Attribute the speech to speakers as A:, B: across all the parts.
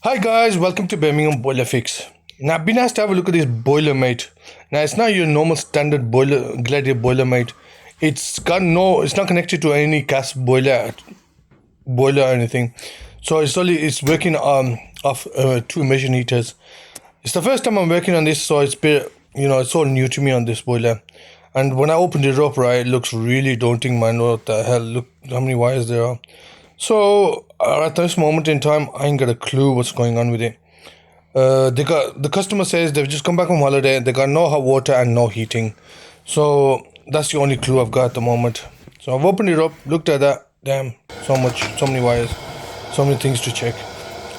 A: Hi guys, welcome to Birmingham Boiler Fix. Now I've been asked to have a look at this boilermate. Now it's not your normal standard Gledhill boilermate. It's not connected to any gas boiler or anything. So it's working off two immersion heaters. It's the first time I'm working on this, so it's all new to me on this boiler. And when I opened it up, right, it looks really daunting, man. What the hell? Look how many wires there are. So at this moment in time, I ain't got a clue what's going on with it. The customer says they've just come back from holiday. They got no hot water and no heating. So that's the only clue I've got at the moment. So I've opened it up, looked at that. Damn, so many wires, so many things to check,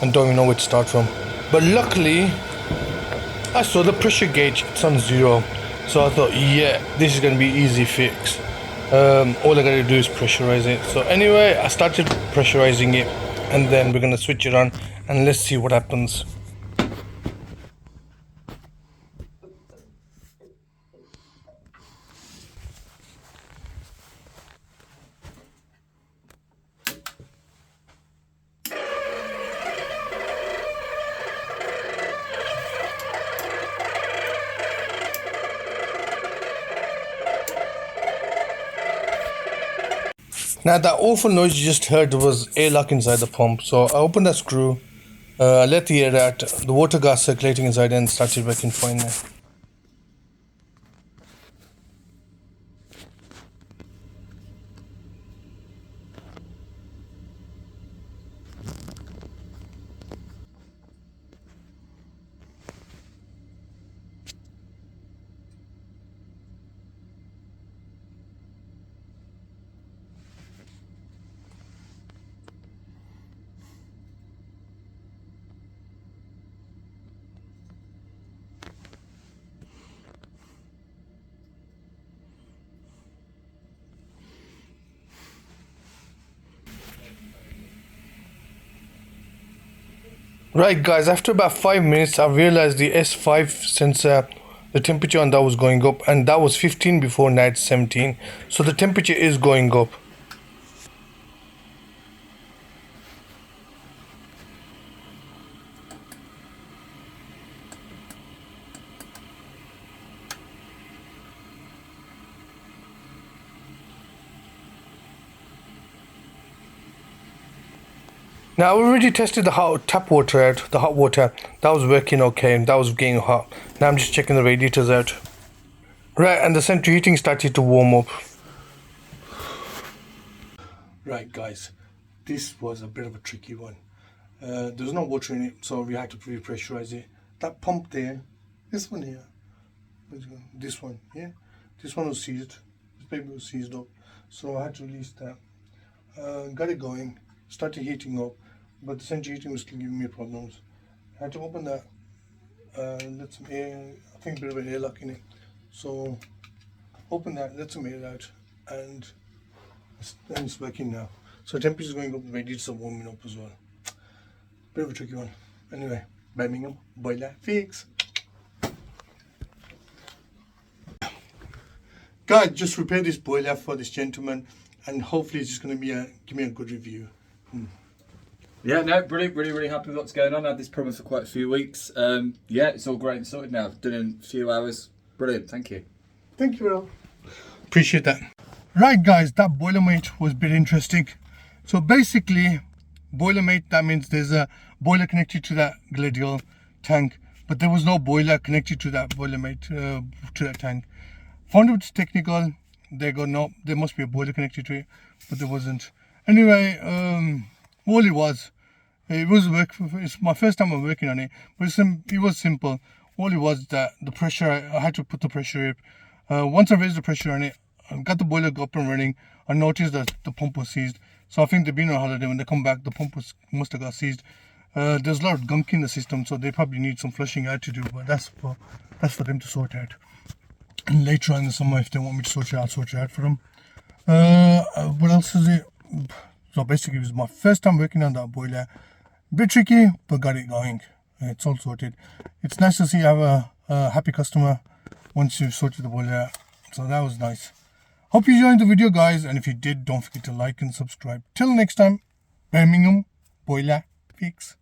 A: and don't even know where to start from. But luckily, I saw the pressure gauge. It's on 0. So I thought, yeah, this is gonna be easy fix. All I gotta do is pressurize it. So anyway, I started pressurizing it, and then we're gonna switch it on and let's see what happens. Now that awful noise you just heard was airlock inside the pump. So I opened that screw, I let the air out, the water got circulating inside and started working fine now. Right guys, after about 5 minutes I realized the S5 sensor, the temperature on that was going up, and that was 15 before, now it's 17. So the temperature is going up. Now I already tested the tap water out, the hot water. That was working okay, and that was getting hot. Now I'm just checking the radiators out. Right, and the central heating started to warm up. Right guys, this was a bit of a tricky one. There's no water in it, so we had to pre-pressurize it. That pump there, this one here, this one, yeah, this one was seized. This baby was seized up, so I had to release that. Got it going, started heating up, but the central heating was still giving me problems. I had to open that, let some air, I think a bit of an airlock in it. So open that, let some air out, and it's working now. So temperature is going up, the radiators are warming up as well. Bit of a tricky one. Anyway, Birmingham Boiler Fix. Guys, just repaired this boiler for this gentleman, and hopefully it's just going to give me a good review.
B: Yeah, no, brilliant, really happy with what's going on. I had this problem for quite a few weeks. Yeah, it's all great and sorted now. Done in a few hours. Brilliant, thank you.
A: Thank you, Will. Appreciate that. Right guys, that boilermate was a bit interesting. So basically, boilermate, that means there's a boiler connected to that Gledhill tank, but there was no boiler connected to that boilermate, to that tank. Found it technical. They go, no, there must be a boiler connected to it, but there wasn't. Anyway, all it was work. It's my first time I'm working on it, but it was simple. All it was that the pressure, I had to put the pressure up. Once I raised the pressure on it, I got the boiler up and running, I noticed that the pump was seized. So I think they've been on holiday. When they come back, the pump must have got seized. There's a lot of gunk in the system, so they probably need some flushing out to do, but that's for them to sort out. And later on in the summer, if they want me to sort it out, I'll sort it out for them. What else is it? So basically, it was my first time working on that boiler. Bit tricky, but got it going. It's all sorted. It's nice to see you have a happy customer once you've sorted the boiler out. So that was nice. Hope you enjoyed the video, guys, and if you did, don't forget to like and subscribe. Till next time, Birmingham Boiler Fix.